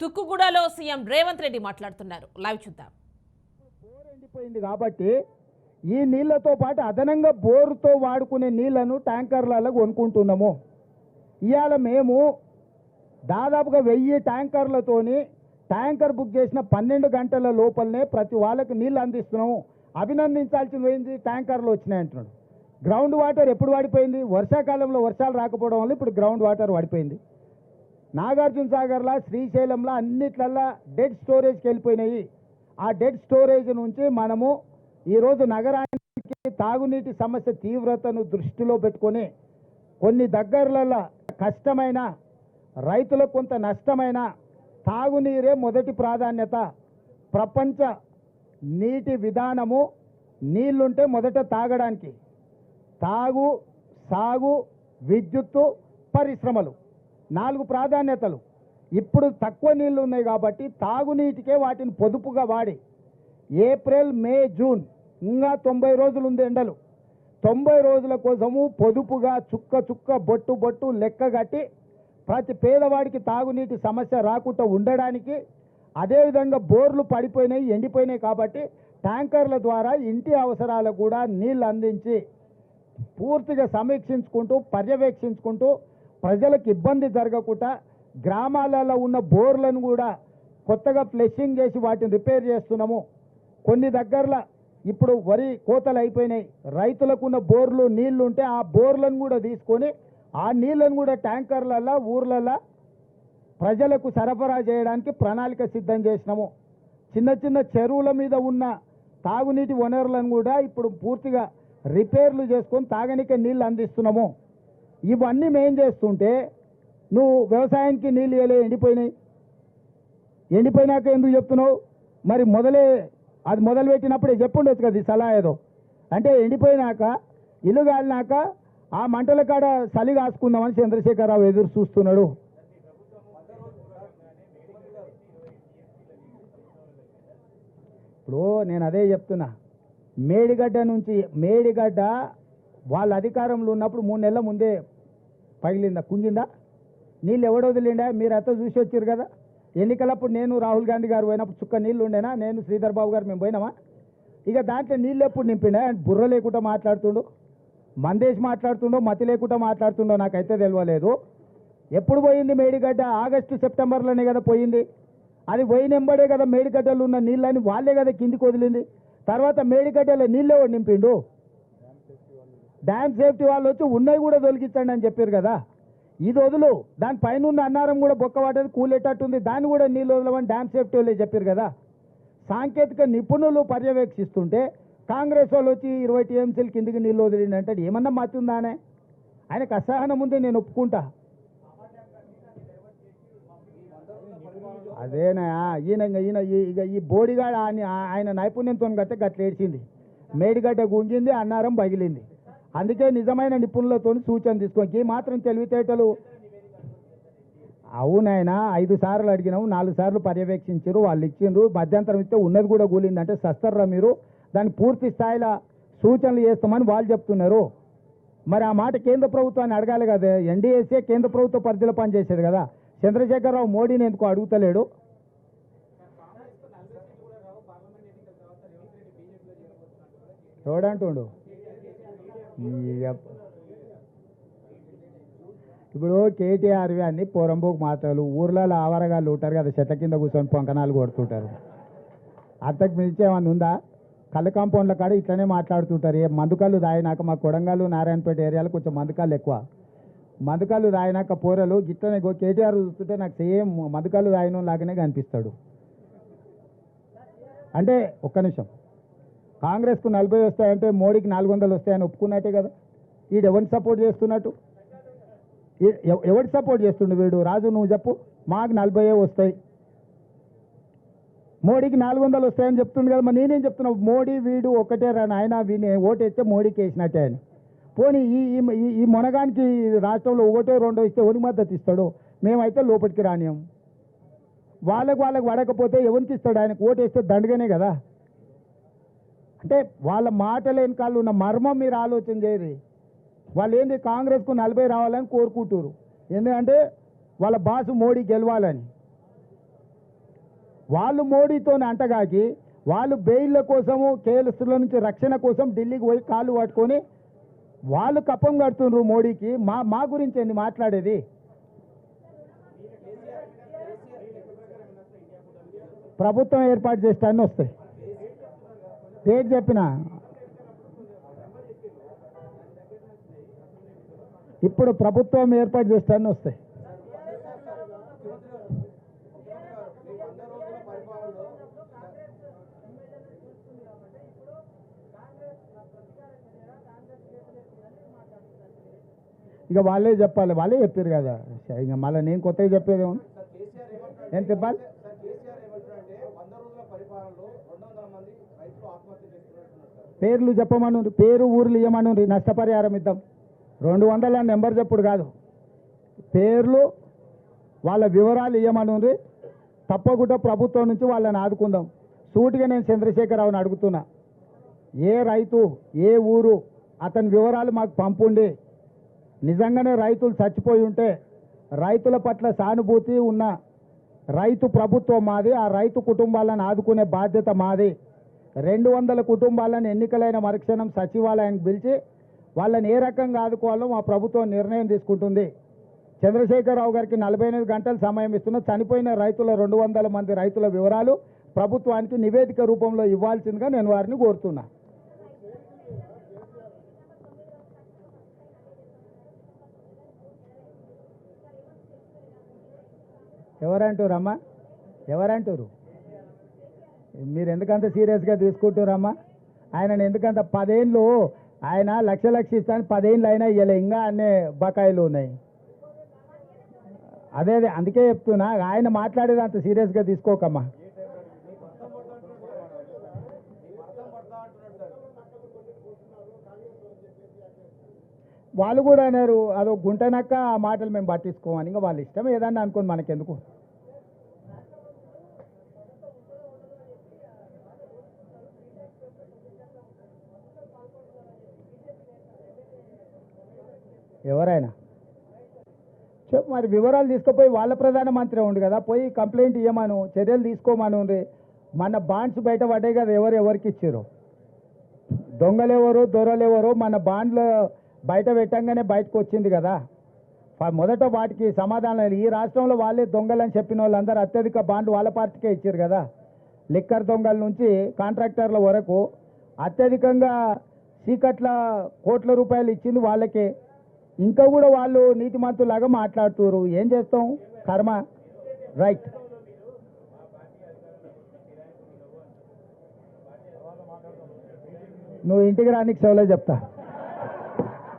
తుక్కుగూడలో CM Revanth Reddy మాట్లాడుతున్నారు. Live చూద్దాం. Bore ఎండిపోయింది కాబట్టి ఈ నీళ్లతో పాటు అదనంగా బోరుతో వాడుకునే నీళ్లను ట్యాంకర్లలో కొనుక్కుంటున్నాము. ఇవాళ మేము దాదాపుగా 1000 ట్యాంకర్లతోని ట్యాంకర్ బుక్ చేసిన 12 గంటల లోపలనే ప్రతి వాళ్ళకి నీళ్ళు అందిస్తున్నాము. అభినందించాల్సింది పోయింది, ట్యాంకర్లు వచ్చినాయి అంటున్నాడు. గ్రౌండ్ వాటర్ ఎప్పుడు వాడిపోయింది? వర్షాకాలంలో వర్షాలు రాకపోవడం వల్ల ఇప్పుడు గ్రౌండ్ వాటర్ వాడిపోయింది. నాగార్జున సాగర్లా, శ్రీశైలంలా అన్నిట్లల్లా డెడ్ స్టోరేజ్కి వెళ్ళిపోయినాయి. ఆ డెడ్ స్టోరేజ్ నుంచి మనము ఈరోజు నగరానికి తాగునీటి సమస్య తీవ్రతను దృష్టిలో పెట్టుకొని కొన్ని దగ్గరలలో కష్టమైన రైతులకు కొంత నష్టమైన తాగునీరే మొదటి ప్రాధాన్యత. ప్రపంచ నీటి విధానము నీళ్లుంటే మొదట తాగడానికి, తాగు, సాగు, విద్యుత్తు, పరిశ్రమలు 4 ప్రాధాన్యతలు. ఇప్పుడు తక్కువ నీళ్లు ఉన్నాయి కాబట్టి తాగునీటికే వాటిని పొదుపుగా వాడి ఏప్రిల్, మే, జూన్ ఇంకా 90 రోజులు ఉంది ఎండలు. 90 రోజుల కోసము పొదుపుగా చుక్క చుక్క బొట్టు బొట్టు లెక్క కట్టి ప్రతి పేదవాడికి తాగునీటి సమస్య రాకుండా ఉండడానికి, అదేవిధంగా బోర్లు పడిపోయినాయి, ఎండిపోయినాయి కాబట్టి ట్యాంకర్ల ద్వారా ఇంటి అవసరాలకు కూడా నీళ్లు అందించి పూర్తిగా సమీక్షించుకుంటూ పర్యవేక్షించుకుంటూ ప్రజలకు ఇబ్బంది జరగకుండా గ్రామాలలో ఉన్న బోర్లను కూడా కొత్తగా ఫ్లెషింగ్ చేసి వాటిని రిపేర్ చేస్తున్నాము. కొన్ని దగ్గరలో ఇప్పుడు వరి కోతలు అయిపోయినాయి, రైతులకు ఉన్న బోర్లు నీళ్లు ఉంటే ఆ బోర్లను కూడా తీసుకొని ఆ నీళ్లను కూడా ట్యాంకర్లలో ఊర్లలో ప్రజలకు సరఫరా చేయడానికి ప్రణాళిక సిద్ధం చేసినాము. చిన్న చిన్న చెరువుల మీద ఉన్న తాగునీటి వనరులను కూడా ఇప్పుడు పూర్తిగా రిపేర్లు చేసుకొని తాగనికే నీళ్ళు అందిస్తున్నాము. ఇవన్నీ మేం చేస్తుంటే నువ్వు వ్యవసాయానికి నీళ్ళు ఇవ్వలే, ఎండిపోయినాయి. ఎండిపోయినాక ఎందుకు చెప్తున్నావు? మరి అది మొదలుపెట్టినప్పుడే చెప్పుండొచ్చు కదా, ఈ సలహా ఏదో. అంటే ఎండిపోయినాక ఇల్లు కాలినాక ఆ మంటల కాడ చలి కాసుకుందామని చంద్రశేఖరరావు ఎదురు చూస్తున్నాడు. ఇప్పుడు నేను అదే చెప్తున్నా, మేడిగడ్డ వాళ్ళ అధికారంలో ఉన్నప్పుడు 3 నెలల ముందే పగిలిందా, కుంగిందా? నీళ్ళు ఎవడో వదిలిండా? మీరు అంతా చూసి వచ్చారు కదా. ఎన్నికలప్పుడు నేను, రాహుల్ గాంధీ గారు పోయినప్పుడు చుక్క నీళ్ళు ఉండేనా? నేను, శ్రీధర్ బాబు గారు మేము పోయినామా? ఇక దాంట్లో నీళ్ళు ఎప్పుడు నింపిండా? బుర్ర లేకుండా మాట్లాడుతుండు, మందేసి మాట్లాడుతుండో, మతి లేకుండా మాట్లాడుతుండో నాకైతే తెలియలేదు. ఎప్పుడు పోయింది మేడిగడ్డ? ఆగస్టు, సెప్టెంబర్లోనే కదా పోయింది. అది పోయినెంబడే కదా మేడిగడ్డలు ఉన్న నీళ్ళని వాళ్ళే కదా కిందికి వదిలింది. తర్వాత మేడిగడ్డలో నీళ్ళే వాడు నింపిండు. డ్యామ్ సేఫ్టీ వాళ్ళు వచ్చి ఉన్నవి కూడా తొలగించండి అని చెప్పారు కదా. ఇది వదులు, దాని పైన ఉన్న అన్నారం కూడా బొక్క పడ్డది, కూలేటట్టుంది, దాన్ని కూడా నీళ్ళు వదలమని డ్యామ్ సేఫ్టీ వాళ్ళే చెప్పారు కదా. సాంకేతిక నిపుణులు పర్యవేక్షిస్తుంటే కాంగ్రెస్ వాళ్ళు వచ్చి 20 టీఎంసీలు కిందికి నీళ్ళు వదిలిందంటే ఏమన్నా మతుందానే? ఆయనకు అసహనం ఉంది, నేను ఒప్పుకుంటా. అదేనా ఈయన ఈ బోడిగాడ ఆయన నైపుణ్యంతో గట్టే గట్ల ఏడ్చింది. మేడిగడ్డ గుంజింది, అన్నారం పగిలింది. అందుకే నిజమైన నిపుణులతో సూచన తీసుకోండి. మాత్రం తెలివితేటలు అవునాయన 5 సార్లు అడిగినాము, 4 సార్లు పర్యవేక్షించారు, వాళ్ళు ఇచ్చిండ్రు. మధ్యంతరం ఇస్తే ఉన్నది కూడా కూలిందంటే సస్తర్రా మీరు? దాన్ని పూర్తి స్థాయిలో సూచనలు చేస్తామని వాళ్ళు చెప్తున్నారు. మరి ఆ మాట కేంద్ర ప్రభుత్వాన్ని అడగాలి కదా. ఎన్డీఏసీ కేంద్ర ప్రభుత్వ పరిధిలో పనిచేసేది కదా. చంద్రశేఖరరావు మోడీని ఎందుకు అడుగుతలేడు? చూడంటుండు. ఇప్పుడు కేటీఆర్వి అన్ని పోరంబోకు మాటలు. ఊర్లలో ఆవరగాళ్ళు ఉంటారు కదా, చెట్ల కింద కూర్చొని పొంకనాలు కొడుతుంటారు. అంతకు మించి ఏమన్నా ఉందా? కళ్ళు కాంపౌండ్ల కాడ ఇట్లనే మాట్లాడుతుంటారు. ఏ మందుకళ్ళు తాగినాక, మా కొడంగల్ నారాయణపేట ఏరియాలో కొంచెం మందుకాళ్ళు ఎక్కువ. మందుకళ్ళు తాగినాక పోరలు గిట్లనే కేటీఆర్ చూస్తుంటే నాకు సేమ్ మందుకళ్ళు తాగిన లాగానే కనిపిస్తాడు. అంటే ఒక్క నిమిషం, కాంగ్రెస్కు 40 వస్తాయంటే మోడీకి 400 వస్తాయని ఒప్పుకున్నట్టే కదా. వీడు ఎవరిని సపోర్ట్ చేస్తున్నట్టు? ఎవరికి సపోర్ట్ చేస్తుండు వీడు? రాజు నువ్వు చెప్పు. మాకు 40 వస్తాయి, మోడీకి 400 వస్తాయని చెప్తుండు కదా. మరి నేనేం చెప్తున్నావు? మోడీ వీడు ఒకటే రా నాయన, వీని ఓటేస్తే మోడీకి వేసినట్టే అని. పోనీ ఈ మొనగానికి రాష్ట్రంలో 1, 2 ఇస్తే ఎవరికి మద్దతు ఇస్తాడు? మేమైతే లోపలికి రానియం. వాళ్ళకు పడకపోతే ఎవరికి ఇస్తాడు? ఆయనకు ఓటేస్తే దండగానే కదా. అంటే వాళ్ళ మాటల వెనకాల ఉన్న మర్మం మీరు ఆలోచన చేయరు. వాళ్ళు ఏంది కాంగ్రెస్కు 40 రావాలని కోరుకుంటారు. ఎందుకంటే వాళ్ళ బాసు మోడీ గెలవాలని. వాళ్ళు మోడీతో అంటగాకి వాళ్ళు బెయిల్ల కోసము కేసుల నుంచి రక్షణ కోసం ఢిల్లీకి పోయి కాళ్ళు పట్టుకొని వాళ్ళు కప్పం కడుతున్నారు మోడీకి. మా గురించి ఏంది మాట్లాడేది? ప్రభుత్వం ఏర్పాటు చేస్తానని వస్తాయి. డేట్ చెప్పిన ఇప్పుడు ప్రభుత్వం ఏర్పాటు చేస్తానని వస్తాయి. ఇక వాళ్ళే చెప్పాలి, వాళ్ళే చెప్పారు కదా. ఇక మళ్ళీ నేను కొత్తగా చెప్పేదేమో ఏం చెప్పాలి? పేర్లు చెప్పమను, పేరు ఊర్లు ఇవ్వమను, నష్టపరిహారం ఇద్దాం. 200 నెంబర్ చెప్పుడు కాదు, పేర్లు వాళ్ళ వివరాలు ఇవ్వమను. తప్పకుండా ప్రభుత్వం నుంచి వాళ్ళని ఆదుకుందాం. సూటిగా నేను చంద్రశేఖరరావుని అడుగుతున్నా, ఏ రైతు ఏ ఊరు అతని వివరాలు మాకు పంపుండి. నిజంగానే రైతులు చచ్చిపోయి ఉంటే రైతుల పట్ల సానుభూతి ఉన్న రైతు ప్రభుత్వం మాది, ఆ రైతు కుటుంబాలను ఆదుకునే బాధ్యత మాది. 200 కుటుంబాలను ఎన్నికలైన మరుక్షణం సచివాలయానికి పిలిచి వాళ్ళని ఏ రకంగా ఆదుకోవాలో మా ప్రభుత్వం నిర్ణయం తీసుకుంటుంది. చంద్రశేఖరరావు గారికి 48 గంటలు సమయం ఇస్తున్న చనిపోయిన రైతుల 200 మంది రైతుల వివరాలు ప్రభుత్వానికి నివేదిక రూపంలో ఇవ్వాల్సిందిగా నేను వారిని కోరుతున్నా. ఎవరంటారమ్మా? ఎవరంటారు? మీరు ఎందుకంత సీరియస్గా తీసుకుంటారమ్మా? ఆయన ఎందుకంత 10 ఏళ్ళు ఆయన లక్ష ఇస్తాను, 10 ఏళ్ళు అయినా ఇవ్వలే, ఇంకా అన్నీ బకాయిలు ఉన్నాయి. అదే అందుకే చెప్తున్నా, ఆయన మాట్లాడేది అంత సీరియస్గా తీసుకోకమ్మా. వాళ్ళు కూడా అన్నారు అదో గుంటనక్క, ఆ మాటలు మేము పట్టించుకోమని. ఇంకా వాళ్ళ ఇష్టం ఏదన్నా అనుకోని మనకెందుకు. ఎవరైనా చెప్పు మరి, వివరాలు తీసుకుపోయి వాళ్ళ ప్రధానమంత్రి ఉండు కదా, పోయి కంప్లైంట్ ఇవ్వమను, చర్యలు తీసుకోమను. మన బాండ్స్ బయట పడ్డాయి కదా, ఎవరికి ఇచ్చారు, దొంగలెవరు దొరలెవరు మన బాండ్లు బయట పెట్టంగానే బయటకు వచ్చింది కదా. మొదట వాటికి సమాధానం, ఈ రాష్ట్రంలో వాళ్ళే దొంగలని చెప్పిన వాళ్ళందరూ అత్యధిక బాండ్లు వాళ్ళ పార్టీకే ఇచ్చారు కదా. లిక్కర్ దొంగల నుంచి కాంట్రాక్టర్ల వరకు అత్యధికంగా చీకట్ల కోట్ల రూపాయలు ఇచ్చింది వాళ్ళకే. ఇంకా కూడా వాళ్ళు నీతిమంతులాగా మాట్లాడుతున్నారు. ఏం చేస్తాం, కర్మ. రైట్. నువ్వు ఇంటికి రానికి సెలవు చెప్తా.